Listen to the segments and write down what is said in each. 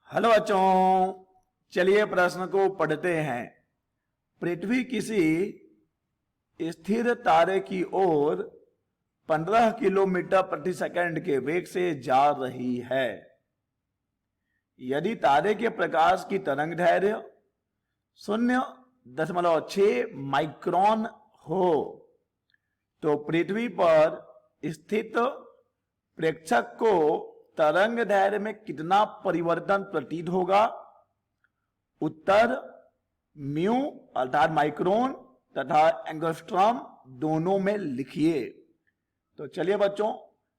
Hello बच्चों, चलिए प्रश्न को पढ़ते हैं। पृथ्वी किसी स्थिर तारे की ओर 15 किलोमीटर प्रति सेकंड के वेग से जा रही है। यदि तारे के प्रकाश की तरंग दैर्घ्य 0.6 माइक्रोन हो तो पृथ्वी पर स्थित प्रेक्षक को तरंग दैर्घ्य में कितना परिवर्तन प्रतीत होगा? उत्तर म्यू अर्थात माइक्रोन तथा एंगस्ट्रॉम दोनों में लिखिए। तो चलिए बच्चों,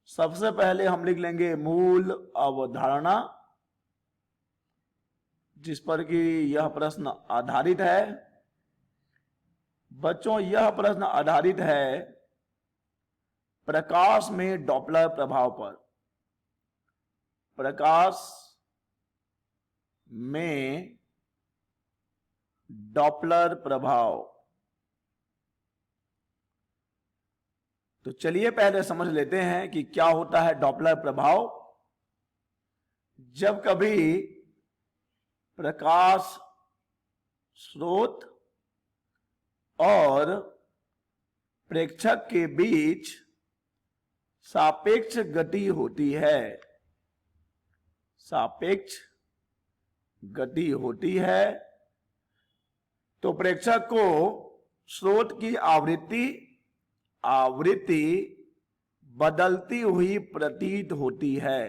सबसे पहले हम लिख लेंगे मूल अवधारणा जिस पर कि यह प्रश्न आधारित है। बच्चों, यह प्रश्न आधारित है प्रकाश में डॉपलर प्रभाव पर। प्रकाश में डॉपलर प्रभाव। तो चलिए पहले समझ लेते हैं कि क्या होता है डॉपलर प्रभाव। जब कभी प्रकाश स्रोत और प्रेक्षक के बीच सापेक्ष गति होती है, सापेक्ष गति होती है, तो प्रेक्षक को स्रोत की आवृत्ति बदलती हुई प्रतीत होती है।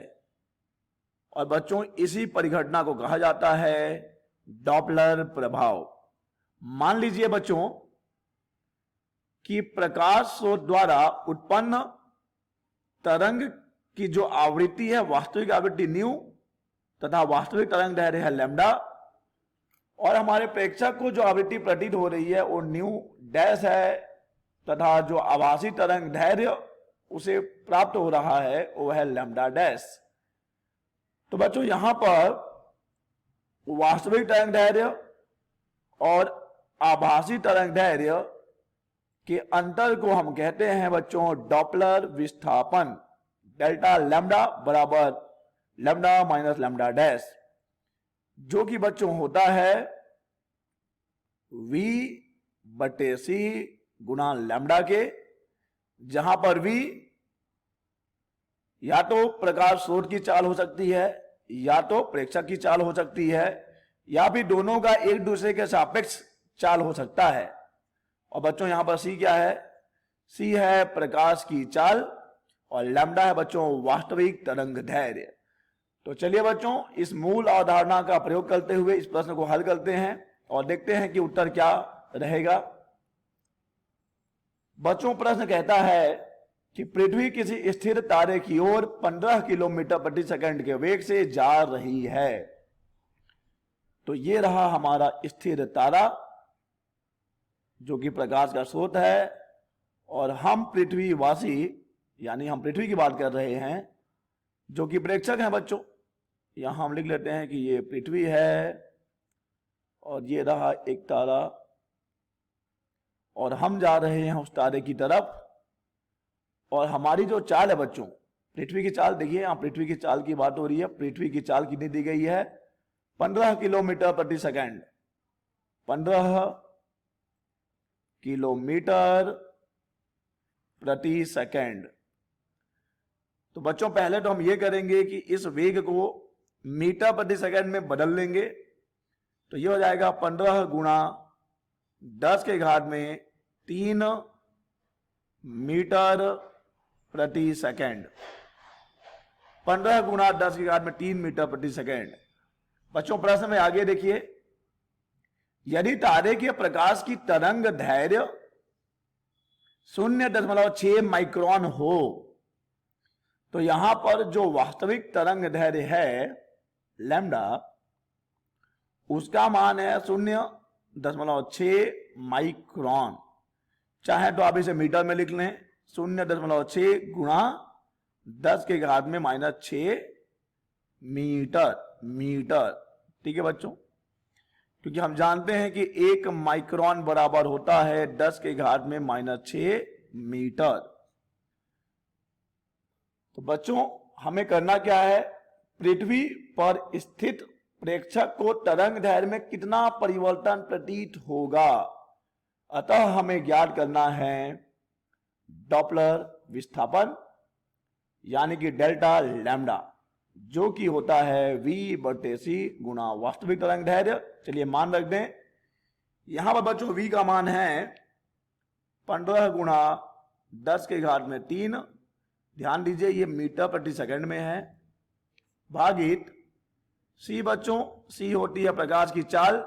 और बच्चों, इसी परिघटना को कहा जाता है डॉपलर प्रभाव। मान लीजिए बच्चों कि प्रकाश स्रोत द्वारा उत्पन्न तरंग की जो आवृत्ति है, वास्तविक आवृत्ति न्यू तथा वास्तविक तरंग दैर्घ्य है लैम्डा, और हमारे प्रेक्षक को जो आवृत्ति प्रतीत हो रही है वो न्यू डैश है, तथा जो आभासी तरंग दैर्घ्य उसे प्राप्त हो रहा है वो है लैम्डा डैश। तो बच्चों, यहां पर वास्तविक तरंग दैर्घ्य और आभासी तरंग दैर्घ्य के अंतर को हम कहते हैं बच्चों डॉपलर विस्थापन। डेल्टा लैम्डा बराबर लैम्डा माइनस लैम्डा डैश, जो कि बच्चों होता है V बटे C गुणा लैम्डा के, जहां पर V या तो प्रकाश स्रोत की चाल हो सकती है या तो प्रेक्षक की चाल हो सकती है, या फिर दोनों का एक दूसरे के सापेक्ष चाल हो सकता है। और बच्चों यहां पर C क्या है? C है प्रकाश की चाल और लैम्डा है बच्चों वास्तविक तरंग दैर्घ्य। तो चलिए बच्चों, इस मूल अवधारणा का प्रयोग करते हुए इस प्रश्न को हल करते हैं और देखते हैं कि उत्तर क्या रहेगा। बच्चों, प्रश्न कहता है कि पृथ्वी किसी स्थिर तारे की ओर 15 किलोमीटर प्रति सेकंड के वेग से जा रही है। तो ये रहा हमारा स्थिर तारा जो कि प्रकाश का स्रोत है, और हम पृथ्वीवासी यानी हम पृथ्वी की बात कर रहे हैं जो कि प्रेक्षक हैं। बच्चों यहां हम लिख लेते हैं कि ये पृथ्वी है और ये रहा एक तारा, और हम जा रहे हैं उस तारे की तरफ। और हमारी जो चाल है बच्चों, पृथ्वी की चाल देखिए, यहां पृथ्वी की चाल की बात हो रही है। पृथ्वी की चाल कितनी दी गई है? 15 किलोमीटर प्रति सेकंड। 15 किलोमीटर प्रति सेकंड। तो बच्चों पहले तो हम ये करेंगे कि इस वेग को मीटर प्रति सेकंड में बदल लेंगे। तो ये हो जाएगा 15 गुणा 10 के घात में 3 मीटर प्रति सेकंड। 15 गुणा 10 के घात में 3 मीटर प्रति सेकंड। बच्चों प्रश्न में आगे देखिए, यदि तारे के प्रकाश की तरंग दैर्घ्य 0.6 माइक्रोन हो तो यहां पर जो वास्तविक तरंग दैर्घ्य है लैम्डा, उसका मान है 0.6 माइक्रोन। चाहे तो आप इसे मीटर में लिख लें, 0.6 गुणा 10 के घात में -6 मीटर। ठीक है बच्चों, क्योंकि हम जानते हैं कि 1 माइक्रोन बराबर होता है 10 के घात में -6 मीटर। तो बच्चों हमें करना क्या है? पृथ्वी पर स्थित प्रेक्षक को तरंग दैर्ध्य में कितना परिवर्तन प्रतीत होगा। अतः हमें ज्ञात करना है डॉपलर विस्थापन यानी कि डेल्टा लैम्डा, जो कि होता है V/c गुणा वास्तविक तरंग दैर्ध्य। चलिए मान रख दें, यहां पर बच्चों V का मान है 15 गुणा 10⁻³ ध्यान दीजिए ये मीटर प्रति सेकंड में है, भागित C बच्चों, C होती है प्रकाश की चाल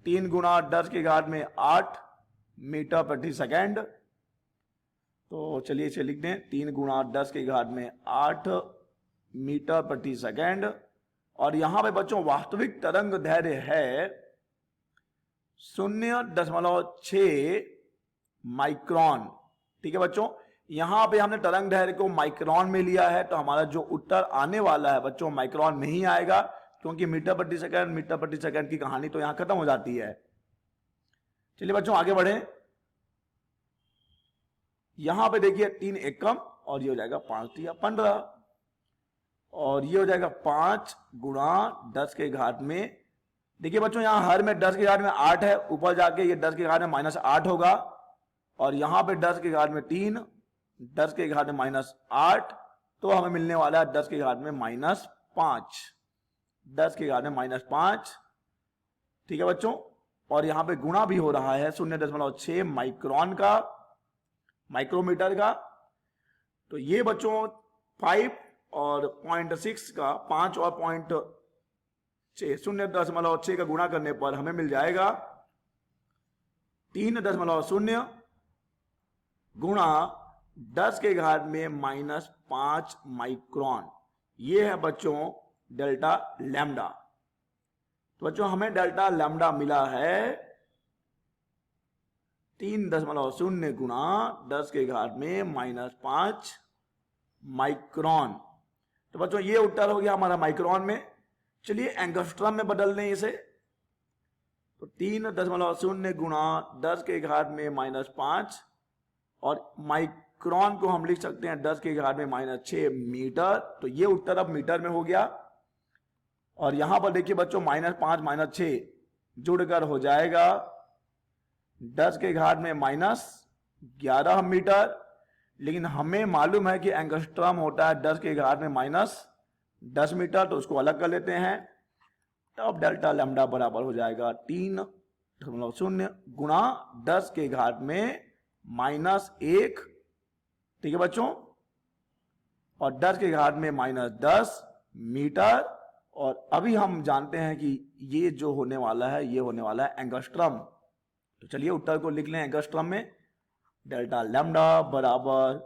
3 गुणा 10⁸ मीटर प्रति सेकंड। तो चलिए इसे लिख दें 3 गुणा 10⁸ मीटर प्रति सेकंड। और यहां पे बच्चों वास्तविक तरंग दैर्ध्य है 0.6 माइक्रोन। ठीक है बच्चों, यहां पे हमने तरंग दैर्ध्य को माइक्रोन में लिया है, तो हमारा जो उत्तर आने वाला है बच्चों माइक्रोन में ही आएगा, क्योंकि मीटर प्रति सेकंड की कहानी तो यहां खत्म हो जाती है। चलिए बच्चों आगे बढ़े, यहां पे देखिए 3 एकम और ये हो जाएगा 5 × 15 और ये हो जाएगा 5 गुणा 10⁻⁸ में। देखिए बच्चों यहां हर में 10⁻⁸ है, ऊपर जाके ये 10⁻⁻ -8 होगा और यहां पे 10⁻3 10⁻⁻8, तो हमें मिलने वाला है 10⁻⁻5 10⁻⁻5। ठीक है बच्चों, और यहां पे गुणा भी हो रहा है 0.6 माइक्रोन का, माइक्रोमीटर का। तो ये बच्चों 5 और 0.6 का 5 और 0.6 का गुणा करने पर हमें मिल जाएगा 3.0 गुणा 10⁻⁻5 माइक्रोन। ये है बच्चों डेल्टा लैम्डा। तो बच्चों हमें डेल्टा लैम्डा मिला है 3.0 गुणा 10⁻⁻5 माइक्रोन। तो बच्चों ये उत्तर हो गया हमारा माइक्रोन में। चलिए एंगस्ट्रम में बदल दें इसे, तो 3.0 गुणा 10⁻⁻5 और माइक्रोन को हम लिख सकते हैं 10⁻⁻6 मीटर। तो ये उत्तर अब मीटर में हो गया। और यहां पर देखिए बच्चों -5 -6 जुड़कर हो जाएगा 10⁻⁻11 मीटर। लेकिन हमें मालूम है कि एंगस्ट्रम होता है 10⁻10 मीटर, तो उसको अलग कर लेते हैं। तब डेल्टा लैम्डा बराबर हो जाएगा 3.0 गुणा 10⁻⁻1। ठीक है बच्चों, और 10⁻10 मीटर। और अभी हम जानते हैं कि ये जो होने वाला है ये होने वाला है एंगस्ट्रम। तो चलिए उत्तर को लिख लें एंगस्ट्रम में। डेल्टा लैम्डा बराबर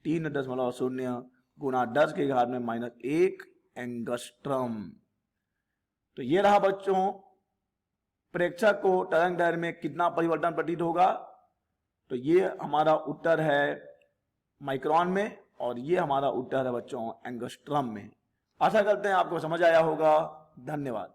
3.0 गुणा 10⁻⁻1 एंगस्ट्रम। तो ये रहा बच्चों प्रेक्षक को तरंग दैर्ध्य में कितना परिवर्तन प्रतीत होगा। तो ये हमारा उत्तर है माइक्रोन में और ये हमारा उत्तर है बच्चों एंगस्ट्रम में। आशा करते हैं आपको समझ आया होगा। धन्यवाद।